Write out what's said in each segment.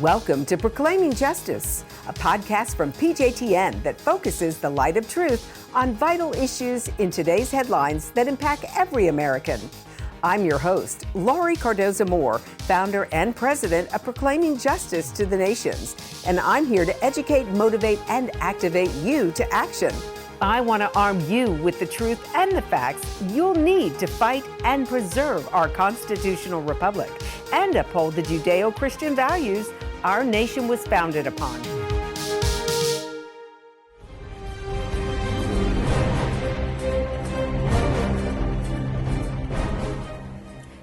Welcome to Proclaiming Justice, a podcast from PJTN that focuses the light of truth on vital issues in today's headlines that impact every American. I'm your host, Laurie Cardoza-Moore, founder and president of Proclaiming Justice to the Nations, and I'm here to educate, motivate, and activate you to action. I want to arm you with the truth and the facts you'll need to fight and preserve our constitutional republic and uphold the Judeo-Christian values our nation was founded upon.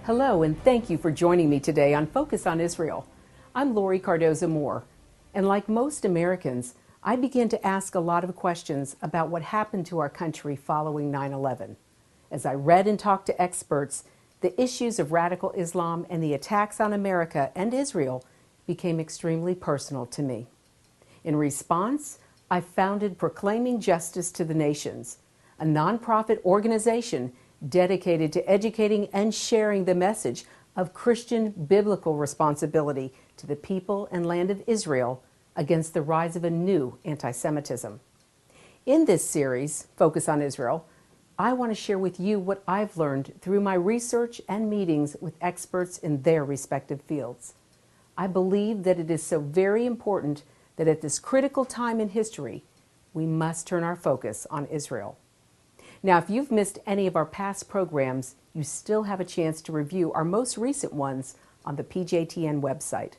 Hello, and thank you for joining me today on Focus on Israel. I'm Laurie Cardoza-Moore, and like most Americans, I began to ask a lot of questions about what happened to our country following 9/11. As I read and talked to experts, the issues of radical Islam and the attacks on America and Israel became extremely personal to me. In response, I founded Proclaiming Justice to the Nations, a nonprofit organization dedicated to educating and sharing the message of Christian biblical responsibility to the people and land of Israel against the rise of a new anti-Semitism. In this series, Focus on Israel, I want to share with you what I've learned through my research and meetings with experts in their respective fields. I believe that it is so very important that at this critical time in history, we must turn our focus on Israel. Now, if you've missed any of our past programs, you still have a chance to review our most recent ones on the PJTN website.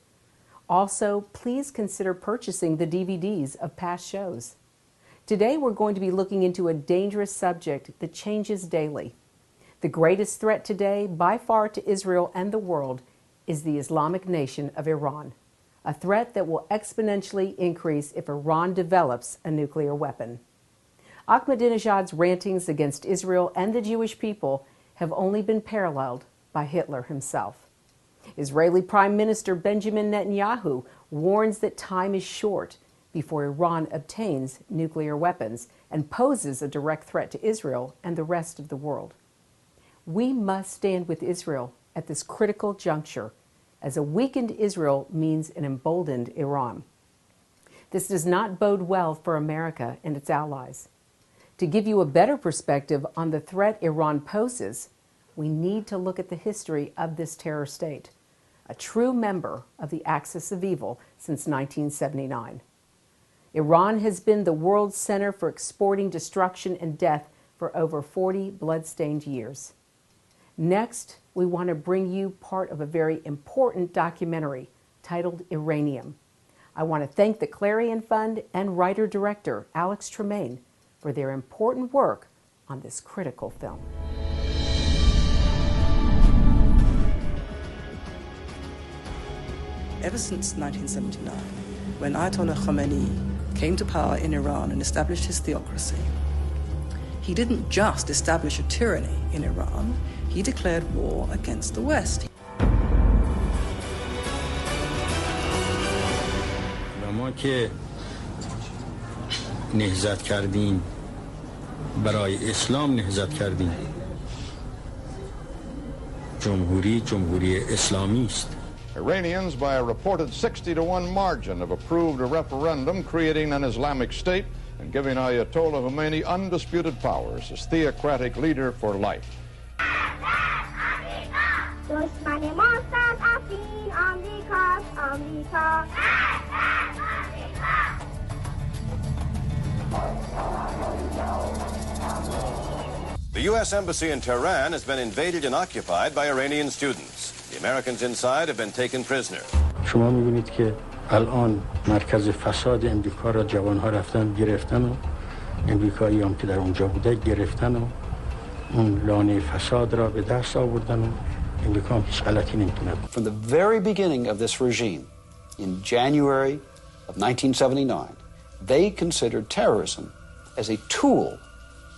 Also, please consider purchasing the DVDs of past shows. Today, we're going to be looking into a dangerous subject that changes daily. The greatest threat today, by far, to Israel and the world is the Islamic nation of Iran, a threat that will exponentially increase if Iran develops a nuclear weapon. Ahmadinejad's rantings against Israel and the Jewish people have only been paralleled by Hitler himself. Israeli Prime Minister Benjamin Netanyahu warns that time is short before Iran obtains nuclear weapons and poses a direct threat to Israel and the rest of the world. We must stand with Israel at this critical juncture, as a weakened Israel means an emboldened Iran. This does not bode well for America and its allies. To give you a better perspective on the threat Iran poses, we need to look at the history of this terror state, a true member of the axis of evil since 1979. Iran has been the world's center for exporting destruction and death for over 40 blood-stained years. Next, we want to bring you part of a very important documentary titled Iranium. I want to thank the Clarion Fund and writer-director Alex Tremaine for their important work on this critical film. Ever since 1979, when Ayatollah Khomeini came to power in Iran and established his theocracy, he didn't just establish a tyranny in Iran, he declared war against the West. ما که نهضت کردیم برای اسلام نهضت کردیم جمهوری اسلامی است. Iranians, by a reported 60-1 margin, have approved a referendum creating an Islamic state and giving Ayatollah Khomeini undisputed powers as theocratic leader for life. The U.S. Embassy in Tehran has been invaded and occupied by Iranian students. The Americans inside have been taken prisoner. شما می‌بینید که الان مرکز فساد امریکا را جوان‌ها رفتن گرفتن و امریکایی هم که در اونجا بوده گرفتن و اون لانه فساد را به دست آوردن و امریکا هم هیچ غلطی نمی‌تونه. From the very beginning of this regime, in January of 1979, they considered terrorism as a tool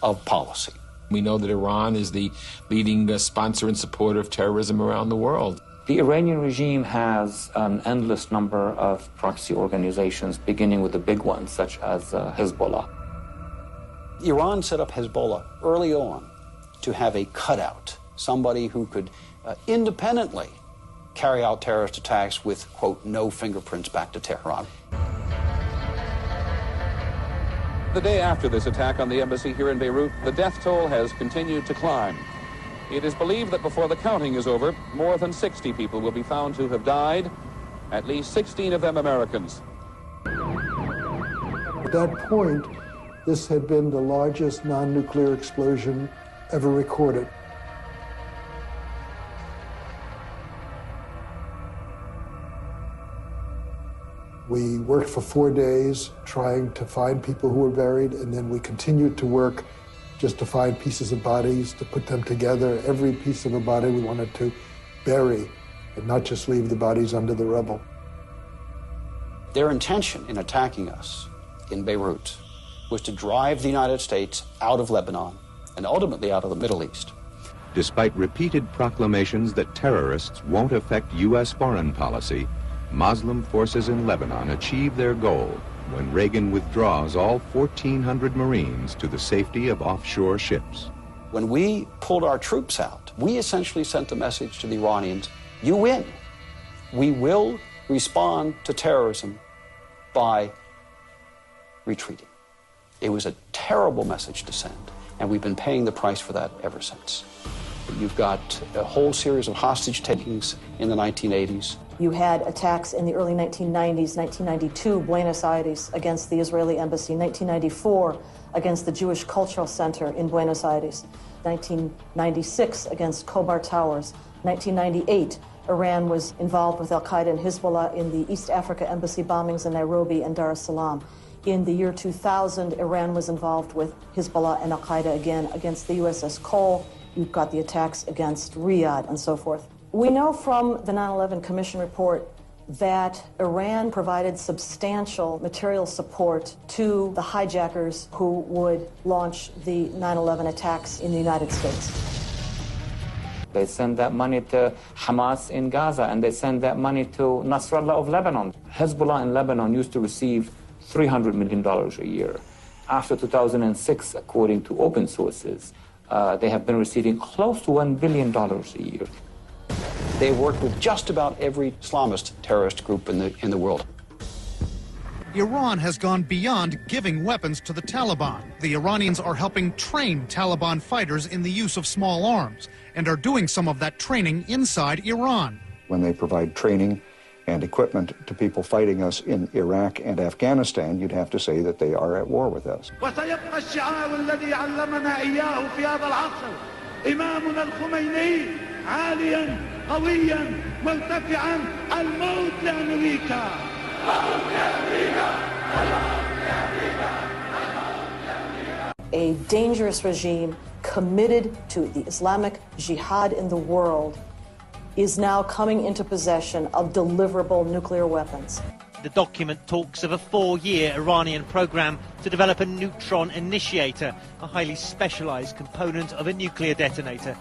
of policy. We know that Iran is the leading sponsor and supporter of terrorism around the world. The Iranian regime has an endless number of proxy organizations, beginning with the big ones, such as Hezbollah. Iran set up Hezbollah early on to have a cutout, somebody who could independently carry out terrorist attacks with, quote, no fingerprints back to Tehran. The day after this attack on the embassy here in Beirut, the death toll has continued to climb. It is believed that before the counting is over, more than 60 people will be found to have died, at least 16 of them Americans. At that point, this had been the largest non-nuclear explosion ever recorded. We worked for 4 days trying to find people who were buried, and then we continued to work just to find pieces of bodies, to put them together. Every piece of a body we wanted to bury and not just leave the bodies under the rubble. Their intention in attacking us in Beirut was to drive the United States out of Lebanon and ultimately out of the Middle East. Despite repeated proclamations that terrorists won't affect U.S. foreign policy, Muslim forces in Lebanon achieve their goal when Reagan withdraws all 1,400 Marines to the safety of offshore ships. When we pulled our troops out, we essentially sent a message to the Iranians, you win. We will respond to terrorism by retreating. It was a terrible message to send, and we've been paying the price for that ever since. You've got a whole series of hostage takings in the 1980s. You had attacks in the early 1990s, 1992, Buenos Aires against the Israeli embassy, 1994 against the Jewish Cultural Center in Buenos Aires, 1996 against Khobar Towers, 1998 Iran was involved with Al-Qaeda and Hezbollah in the East Africa embassy bombings in Nairobi and Dar es Salaam. In the year 2000, Iran was involved with Hezbollah and Al-Qaeda again against the USS Cole. You've got the attacks against Riyadh and so forth. We know from the 9/11 Commission report that Iran provided substantial material support to the hijackers who would launch the 9/11 attacks in the United States. They send that money to Hamas in Gaza, and they send that money to Nasrallah of Lebanon. Hezbollah in Lebanon used to receive $300 million a year. After 2006, according to open sources, they have been receiving close to $1 billion a year. They worked with just about every Islamist terrorist group in the world. Iran has gone beyond giving weapons to the Taliban. The Iranians are helping train Taliban fighters in the use of small arms and are doing some of that training inside Iran. When they provide training and equipment to people fighting us in Iraq and Afghanistan, you'd have to say that they are at war with us. A dangerous regime committed to the Islamic Jihad in the world is now coming into possession of deliverable nuclear weapons. The document talks of a 4-year Iranian program to develop a neutron initiator, a highly specialized component of a nuclear detonator.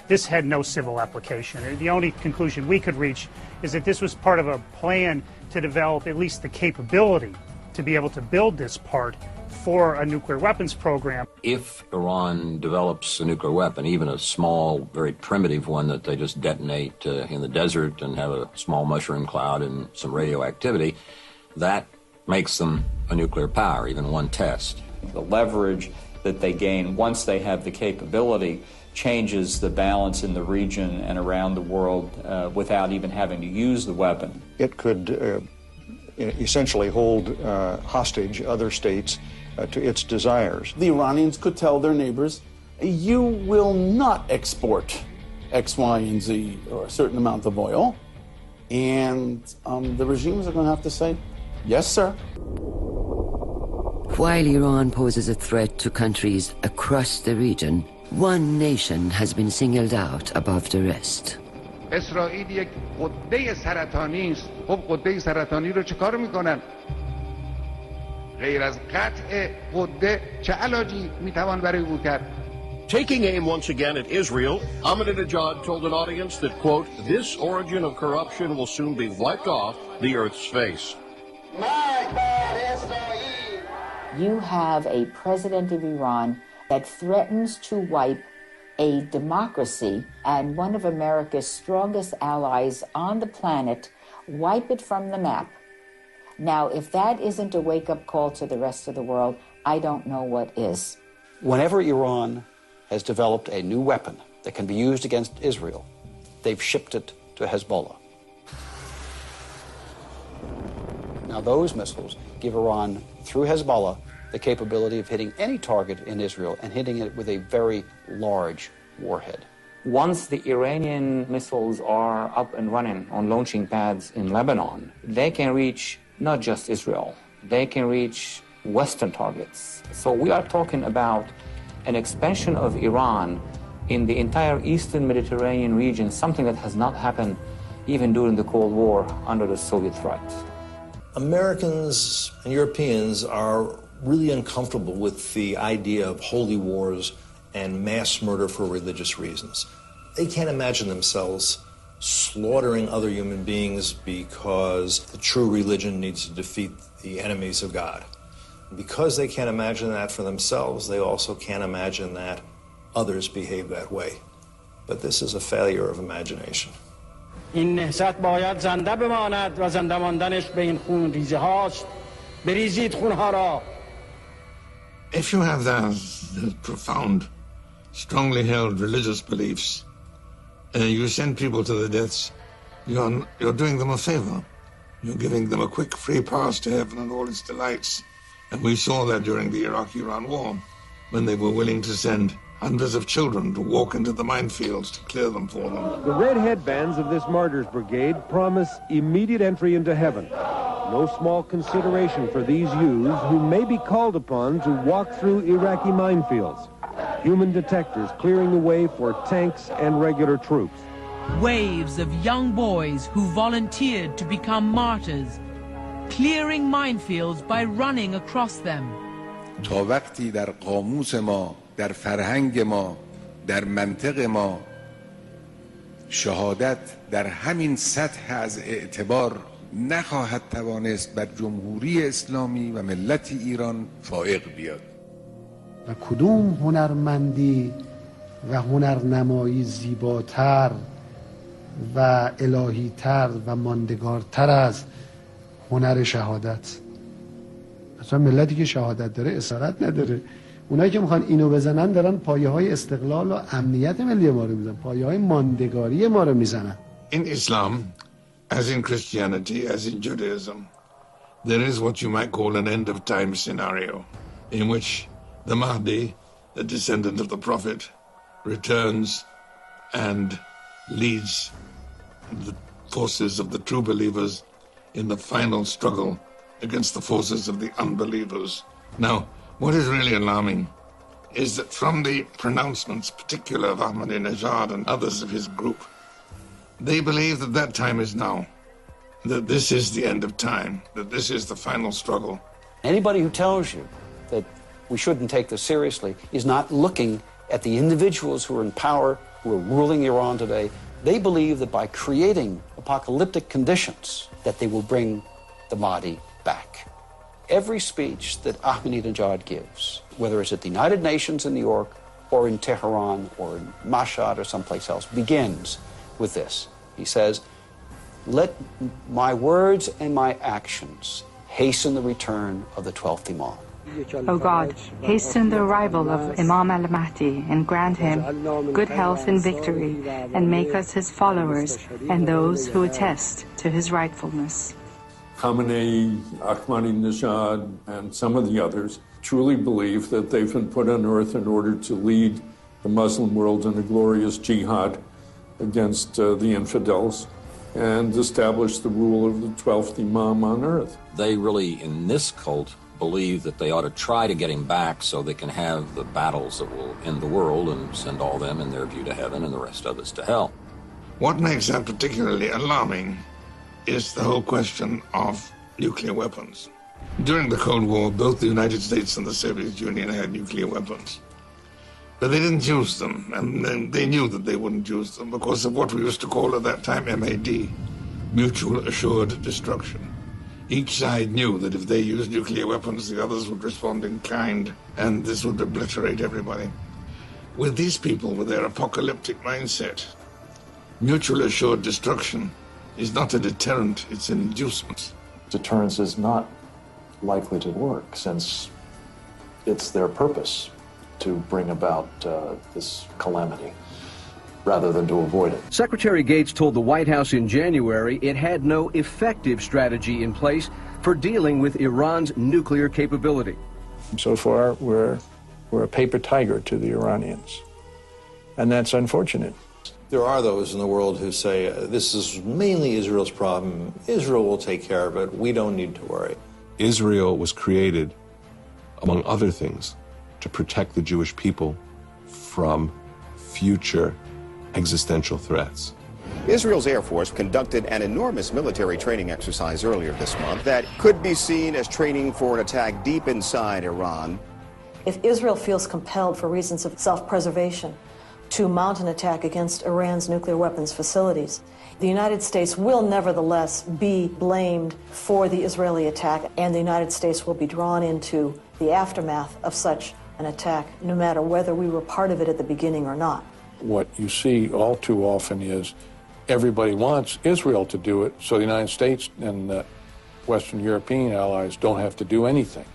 This had no civil application. The only conclusion we could reach is that this was part of a plan to develop at least the capability to be able to build this part for a nuclear weapons program. If Iran develops a nuclear weapon, even a small, very primitive one that they just detonate in the desert and have a small mushroom cloud and some radioactivity, that makes them a nuclear power, even one test. The leverage that they gain once they have the capability changes the balance in the region and around the world without even having to use the weapon. It could essentially hold hostage other states to its desires. The Iranians could tell their neighbors, you will not export X, Y, and Z, or a certain amount of oil, and the regimes are going to have to say, yes, sir. While Iran poses a threat to countries across the region, one nation has been singled out above the rest. اسرائیل یک قده سرطانی است. خب قده سرطانی رو چه کار میکنن؟ غیر از قطع قده چه علاجی میتوان برای او کرد؟ Taking aim once again at Israel, Ahmadinejad told an audience that, quote, this origin of corruption will soon be wiped off the earth's face. You have a president of Iran that threatens to wipe a democracy and one of America's strongest allies on the planet, wipe it from the map. Now, if that isn't a wake-up call to the rest of the world, I don't know what is. Whenever Iran has developed a new weapon that can be used against Israel, they've shipped it to Hezbollah. Now, those missiles give Iran, through Hezbollah, the capability of hitting any target in Israel and hitting it with a very large warhead. Once the Iranian missiles are up and running on launching pads in Lebanon, they can reach not just Israel, they can reach Western targets. So we are talking about an expansion of Iran in the entire Eastern Mediterranean region, something that has not happened even during the Cold War under the Soviet threat. Americans and Europeans are really uncomfortable with the idea of holy wars and mass murder for religious reasons. They can't imagine themselves slaughtering other human beings because the true religion needs to defeat the enemies of God. Because they can't imagine that for themselves, they also can't imagine that others behave that way. But this is a failure of imagination. این نهضت باید زنده بماند و زنده ماندنش به این خون ریزه هاست. بریزید خونها را. If you have those profound, strongly held religious beliefs, you send people to their deaths, you're doing them a favor. You're giving them a quick free pass to heaven and all its delights. And we saw that during the Iraq-Iran war, when they were willing to send hundreds of children to walk into the minefields to clear them for them. The red headbands of this martyrs brigade promise immediate entry into heaven. No small consideration for these youths who may be called upon to walk through Iraqi minefields. Human detectors clearing the way for tanks and regular troops. Waves of young boys who volunteered to become martyrs, clearing minefields by running across them. تا وقتی در قاموس ما، در فرهنگ ما، در منطق ما شهادت در همین سطح از اعتبار نخواهد توانست بر جمهوری اسلامی و ملت ایران فائق بیاد. و کدوم هنرمندی و هنرنمایی زیباتر و الهیتر و ماندگارتر از هنر شهادت؟ اصلا ملتی که شهادت داره اسارت نداره. اونایی که میخوان اینو بزنن دارن پایه های استقلال و امنیت ملی ما رو میزنن، پایه های ماندگاری ما رو میزنن. In Islam, as in Christianity, as in Judaism, there is what you might call an end of time scenario, in which the Mahdi, the descendant of the Prophet, returns and leads the forces of the true believers in the final struggle against the forces of the unbelievers. Now, what is really alarming is that from the pronouncements, particularly of Ahmadinejad and others of his group, they believe that that time is now, that this is the end of time, that this is the final struggle. Anybody who tells you that we shouldn't take this seriously is not looking at the individuals who are in power, who are ruling Iran today. They believe that by creating apocalyptic conditions, that they will bring the Mahdi back. Every speech that Ahmadinejad gives, whether it's at the United Nations in New York or in Tehran or in Mashhad or someplace else, begins with this. He says, let my words and my actions hasten the return of the 12th Imam. O God, hasten the arrival of Imam al-Mahdi and grant him good health and victory, and make us his followers and those who attest to his rightfulness. Khamenei, Ahmadinejad, and some of the others truly believe that they've been put on earth in order to lead the Muslim world in a glorious jihad against the infidels and establish the rule of the 12th Imam on earth. They really, in this cult, believe that they ought to try to get him back so they can have the battles that will end the world and send all them, in their view, to heaven and the rest of us to hell. What makes that particularly alarming is the whole question of nuclear weapons. During the Cold War, both the United States and the Soviet Union had nuclear weapons. But they didn't use them, and they knew that they wouldn't use them because of what we used to call at that time MAD, mutual assured destruction. Each side knew that if they used nuclear weapons, the others would respond in kind, and this would obliterate everybody. With these people, with their apocalyptic mindset, mutual assured destruction is not a deterrent, it's an inducement. Deterrence is not likely to work since it's their purpose to bring about this calamity rather than to avoid it. Secretary Gates told the White House in January it had no effective strategy in place for dealing with Iran's nuclear capability. So far, we're a paper tiger to the Iranians, and that's unfortunate. There are those in the world who say this is mainly Israel's problem. Israel will take care of it. We don't need to worry. Israel was created, among other things, to protect the Jewish people from future existential threats. Israel's Air Force conducted an enormous military training exercise earlier this month that could be seen as training for an attack deep inside Iran. If Israel feels compelled for reasons of self-preservation to mount an attack against Iran's nuclear weapons facilities, the United States will nevertheless be blamed for the Israeli attack, and the United States will be drawn into the aftermath of such an attack, no matter whether we were part of it at the beginning or not. What you see all too often is everybody wants Israel to do it, so the United States and the Western European allies don't have to do anything.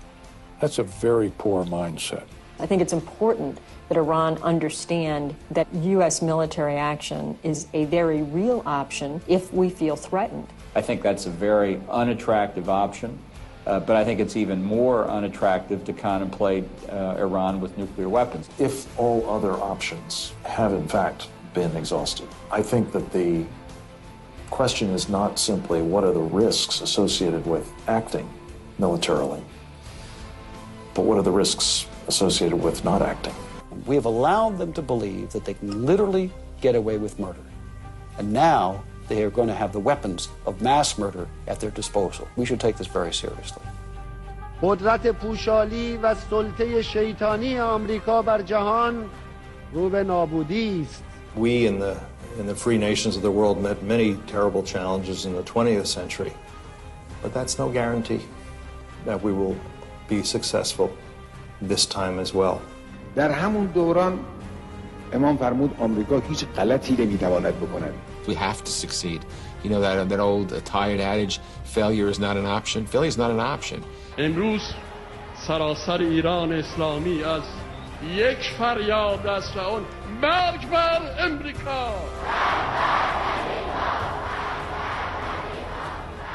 That's a very poor mindset. I think it's important that Iran understand that U.S. military action is a very real option if we feel threatened. I think that's a very unattractive option, but I think it's even more unattractive to contemplate Iran with nuclear weapons. If all other options have in fact been exhausted, I think that the question is not simply what are the risks associated with acting militarily, but what are the risks associated with not acting. We have allowed them to believe that they can literally get away with murder. And now they are going to have the weapons of mass murder at their disposal. We should take this very seriously. قدرت پوشالی و سلطه شیطانی آمریکا بر جهان رو به نابودی است. We in the free nations of the world met many terrible challenges in the 20th century, but that's no guarantee that we will be successful this time as well. در همون دوران امام فرمود آمریکا هیچ غلطی نمیتواند بکند. We have to succeed. You know that old tired adage, failure is not an option. Failure is not an option. امروز سراسر ایران اسلامی از یک فریاد است و اون مرگ بر امریکا.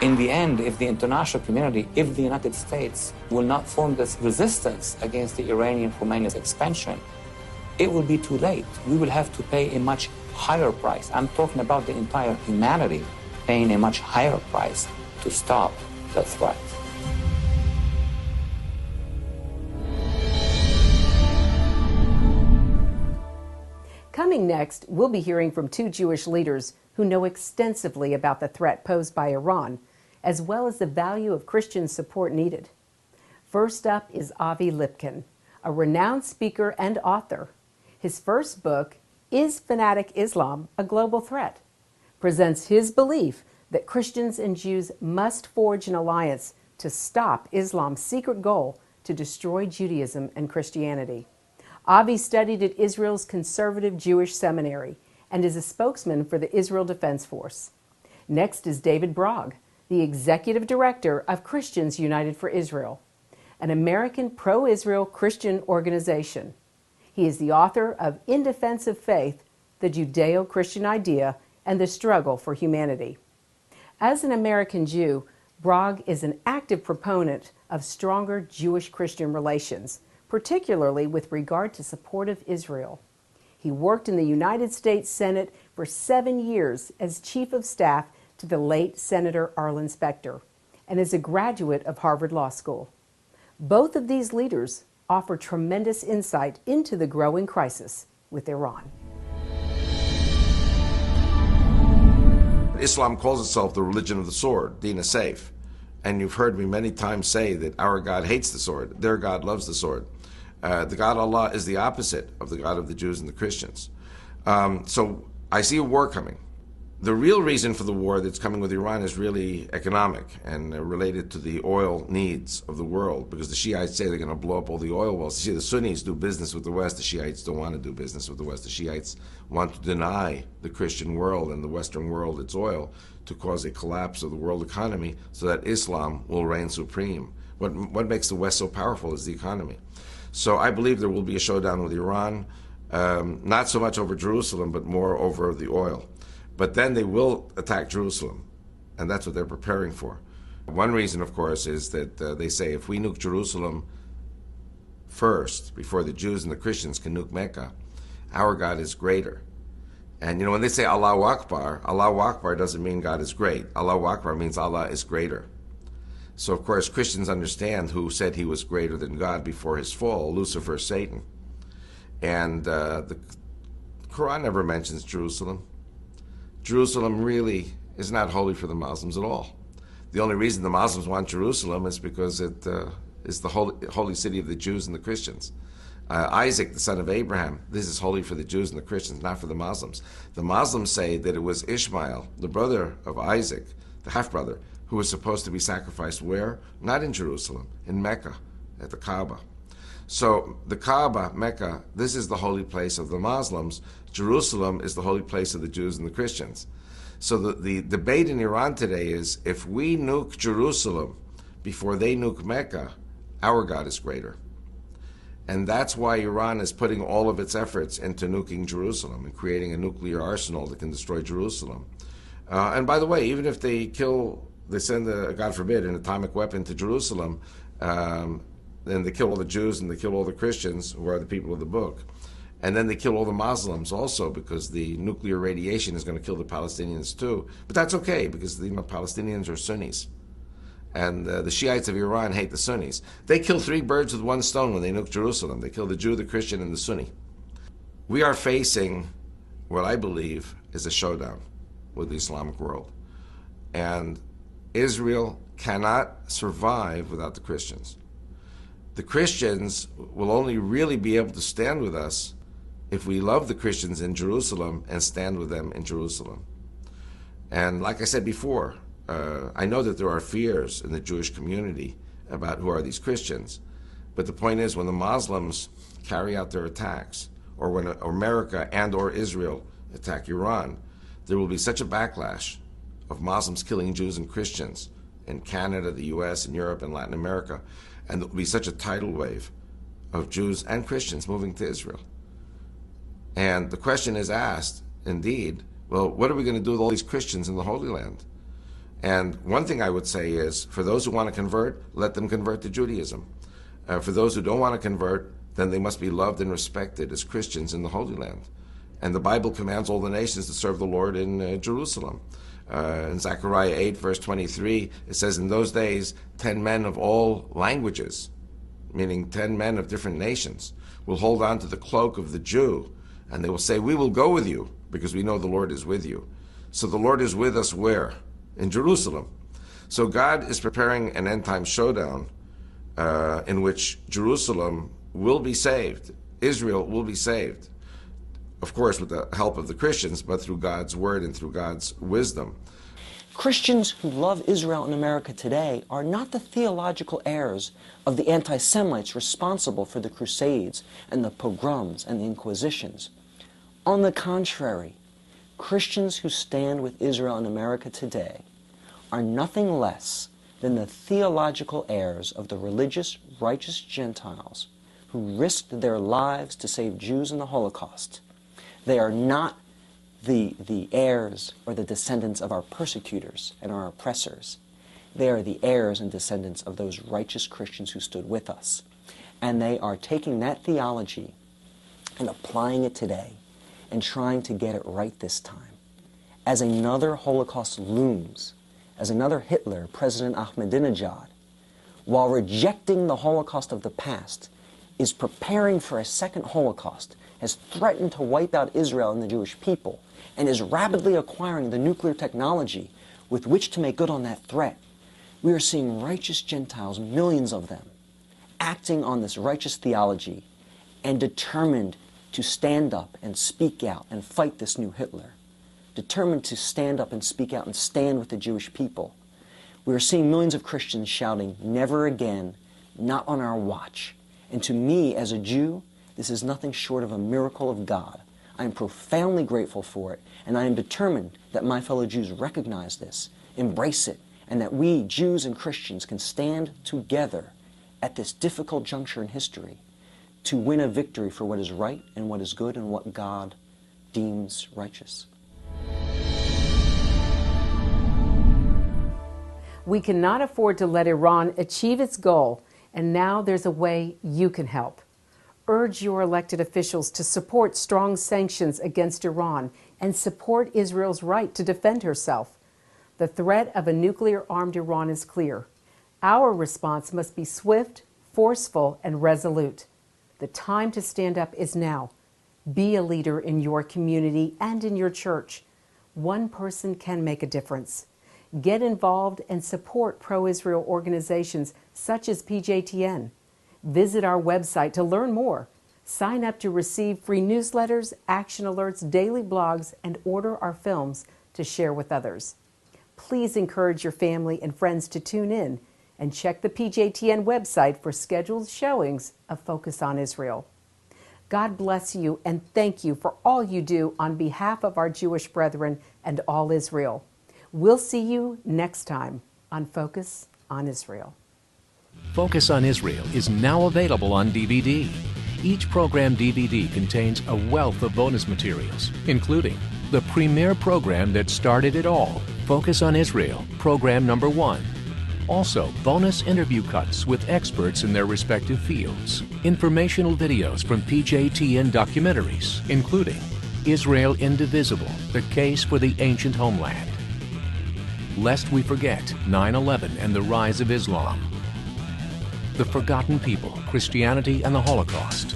In the end, if the international community, if the United States will not form this resistance against the Iranian Khomeini's expansion, it will be too late. We will have to pay a much higher price. I'm talking about the entire humanity paying a much higher price to stop the threat. Coming next, we'll be hearing from two Jewish leaders who know extensively about the threat posed by Iran, as well as the value of Christian support needed. First up is Avi Lipkin, a renowned speaker and author. His first book, Is Fanatic Islam a Global Threat?, presents his belief that Christians and Jews must forge an alliance to stop Islam's secret goal to destroy Judaism and Christianity. Avi studied at Israel's conservative Jewish seminary and is a spokesman for the Israel Defense Force. Next is David Brogg, the executive director of Christians United for Israel, an American pro-Israel Christian organization. He is the author of In Defense of Faith, The Judeo-Christian Idea and the Struggle for Humanity. As an American Jew, Brogg is an active proponent of stronger Jewish-Christian relations, particularly with regard to support of Israel. He worked in the United States Senate for 7 years as Chief of Staff to the late Senator Arlen Specter, and is a graduate of Harvard Law School. Both of these leaders offer tremendous insight into the growing crisis with Iran. Islam calls itself the religion of the sword, Deen Saif. And you've heard me many times say that our God hates the sword, their God loves the sword. The God Allah is the opposite of the God of the Jews and the Christians. So I see a war coming. The real reason for the war that's coming with Iran is really economic and related to the oil needs of the world, because the Shiites say they're going to blow up all the oil wells. See, the Sunnis do business with the West. The Shiites don't want to do business with the West. The Shiites want to deny the Christian world and the Western world its oil to cause a collapse of the world economy so that Islam will reign supreme. What makes the West so powerful is the economy. So I believe there will be a showdown with Iran, not so much over Jerusalem, but more over the oil. But then they will attack Jerusalem, and that's what they're preparing for. One reason, of course, is that they say if we nuke Jerusalem first, before the Jews and the Christians can nuke Mecca, our God is greater. And you know, when they say Allahu Akbar doesn't mean God is great. Allahu Akbar means Allah is greater. So, of course, Christians understand who said he was greater than God before his fall, Lucifer, Satan. And the Quran never mentions Jerusalem. Jerusalem really is not holy for the Muslims at all. The only reason the Muslims want Jerusalem is because it is the holy city of the Jews and the Christians. Isaac, the son of Abraham, this is holy for the Jews and the Christians, not for the Muslims. The Muslims say that it was Ishmael, the brother of Isaac, the half-brother, who was supposed to be sacrificed where? Not in Jerusalem, in Mecca, at the Kaaba. So the Kaaba, Mecca, this is the holy place of the Muslims. Jerusalem is the holy place of the Jews and the Christians. So the debate in Iran today is, if we nuke Jerusalem before they nuke Mecca, our God is greater. And that's why Iran is putting all of its efforts into nuking Jerusalem and creating a nuclear arsenal that can destroy Jerusalem. And by the way, even if they send, God forbid, an atomic weapon to Jerusalem, then they kill all the Jews and they kill all the Christians, who are the people of the book. And then they kill all the Muslims also, because the nuclear radiation is going to kill the Palestinians too. But that's okay, because the Palestinians are Sunnis. And the Shiites of Iran hate the Sunnis. They kill 3 birds with 1 stone when they nuke Jerusalem. They kill the Jew, the Christian, and the Sunni. We are facing what I believe is a showdown with the Islamic world. And Israel cannot survive without the Christians. The Christians will only really be able to stand with us if we love the Christians in Jerusalem and stand with them in Jerusalem. And like I said before, I know that there are fears in the Jewish community about who are these Christians, but the point is, when the Muslims carry out their attacks, or when America and or Israel attack Iran, there will be such a backlash of Muslims killing Jews and Christians in Canada, the US, and Europe, and Latin America, and there will be such a tidal wave of Jews and Christians moving to Israel. And the question is asked, indeed, well, what are we going to do with all these Christians in the Holy Land? And one thing I would say is, for those who want to convert, let them convert to Judaism. For those who don't want to convert, then they must be loved and respected as Christians in the Holy Land. And the Bible commands all the nations to serve the Lord in Jerusalem. In Zechariah 8, verse 23, it says, in those days, 10 men of all languages, meaning 10 men of different nations, will hold on to the cloak of the Jew, and they will say, we will go with you, because we know the Lord is with you. So the Lord is with us where? In Jerusalem. So God is preparing an end-time showdown in which Jerusalem will be saved. Israel will be saved. Of course, with the help of the Christians, but through God's word and through God's wisdom. Christians who love Israel and America today are not the theological heirs of the anti-Semites responsible for the Crusades and the pogroms and the Inquisitions. On the contrary, Christians who stand with Israel and America today are nothing less than the theological heirs of the religious, righteous Gentiles who risked their lives to save Jews in the Holocaust. They are not the heirs or the descendants of our persecutors and our oppressors. They are the heirs and descendants of those righteous Christians who stood with us. And they are taking that theology and applying it today and trying to get it right this time. As another Holocaust looms, as another Hitler, President Ahmadinejad, while rejecting the Holocaust of the past, is preparing for a second Holocaust, has threatened to wipe out Israel and the Jewish people, and is rapidly acquiring the nuclear technology with which to make good on that threat, we are seeing righteous Gentiles, millions of them, acting on this righteous theology and determined to stand up and speak out and fight this new Hitler. determined to stand up and speak out and stand with the Jewish people. We are seeing millions of Christians shouting, "Never again, not on our watch." And to me, as a Jew, this is nothing short of a miracle of God. I am profoundly grateful for it, and I am determined that my fellow Jews recognize this, embrace it, and that we, Jews and Christians, can stand together at this difficult juncture in history to win a victory for what is right and what is good and what God deems righteous. We cannot afford to let Iran achieve its goal, and now there's a way you can help. Urge your elected officials to support strong sanctions against Iran and support Israel's right to defend herself. The threat of a nuclear-armed Iran is clear. Our response must be swift, forceful, and resolute. The time to stand up is now. Be a leader in your community and in your church. One person can make a difference. Get involved and support pro-Israel organizations such as PJTN. Visit our website to learn more. Sign up to receive free newsletters, action alerts, daily blogs, and order our films to share with others. Please encourage your family and friends to tune in and check the PJTN website for scheduled showings of Focus on Israel. God bless you and thank you for all you do on behalf of our Jewish brethren and all Israel. We'll see you next time on Focus on Israel. Focus on Israel is now available on DVD. Each program DVD contains a wealth of bonus materials, including the premier program that started it all, Focus on Israel, program number 1. Also, bonus interview cuts with experts in their respective fields, informational videos from PJTN documentaries, including Israel Indivisible, the case for the ancient homeland. Lest we forget 9/11 and the rise of Islam. The Forgotten People, Christianity and the Holocaust.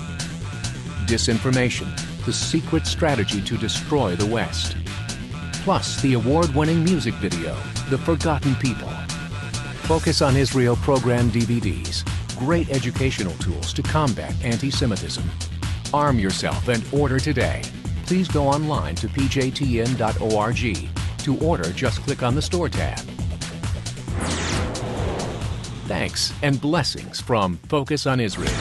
Disinformation, the secret strategy to destroy the West. Plus the award-winning music video, The Forgotten People. Focus on Israel program DVDs, great educational tools to combat anti-Semitism. Arm yourself and order today. Please go online to pjtn.org. To order, just click on the Store tab. Thanks and blessings from Focus on Israel.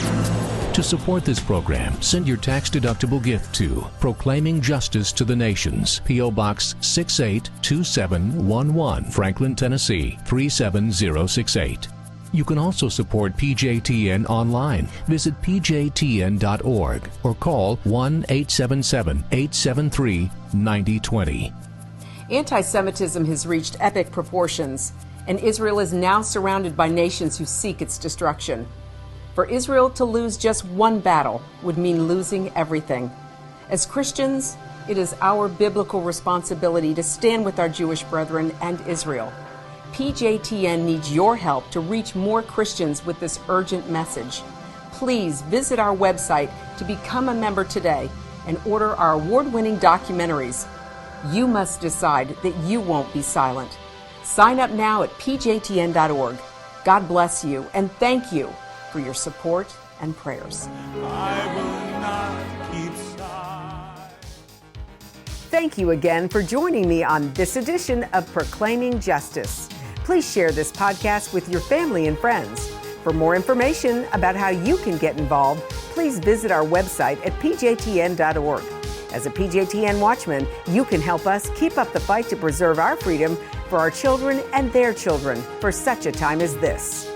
To support this program, send your tax-deductible gift to Proclaiming Justice to the Nations, P.O. Box 682711, Franklin, Tennessee 37068. You can also support PJTN online. Visit pjtn.org or call 1-877-873-9020. Anti-Semitism has reached epic proportions, and Israel is now surrounded by nations who seek its destruction. For Israel to lose just one battle would mean losing everything. As Christians, it is our biblical responsibility to stand with our Jewish brethren and Israel. PJTN needs your help to reach more Christians with this urgent message. Please visit our website to become a member today and order our award-winning documentaries. You must decide that you won't be silent. Sign up now at pjtn.org. God bless you and thank you for your support and prayers. Thank you again for joining me on this edition of Proclaiming Justice. Please share this podcast with your family and friends. For more information about how you can get involved, please visit our website at pjtn.org. As a PJTN Watchman, you can help us keep up the fight to preserve our freedom for our children and their children for such a time as this.